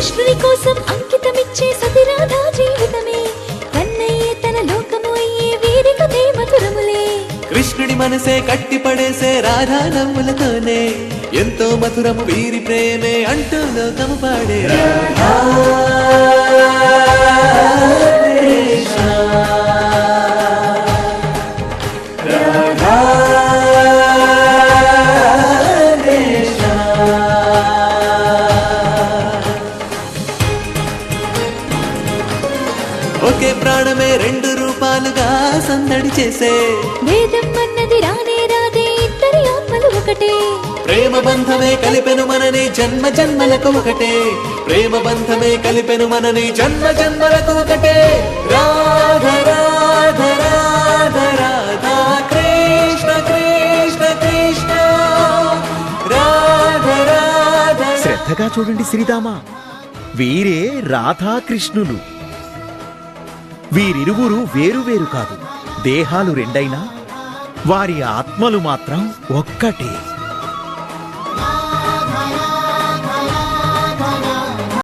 కృష్ణుని కోసం అంకితమిచ్చే సతిరాధా జీవితమే కన్నయ్యే తన లోకము అయ్యే వీరి కథే మధురములే. కృష్ణుడి మనసే కట్టిపడేసే రాధా నవ్వులతోనే ఎంతో మధురము వీరి ప్రేమే అంటూ లోకము పాడే. రాధా కృష్ణ రాధా కృష్ణ. ఒకే ప్రాణమే రెండు రూపాలుగా సందడి చేసే వేదం అన్నది రానే రాదే ఇద్దరి ఆత్మలు ఒకటే. ప్రేమ బంధమే కలిపెను మనని జన్మ జన్మలకు ఒకటే. ప్రేమ బంధమే కలిపెను మనని జన్మ జన్మలకు ఒకటే. రాధ రాధ రాధ రాధా కృష్ణ కృష్ణ కృష్ణ రాధ రాధ. శ్రద్ధగా చూడండి శ్రీరామ, వీరే రాధాకృష్ణులు. వీరిరువురు వేరువేరు కాదు, దేహాలు రెండైనా వారి ఆత్మలు మాత్రం ఒక్కటే.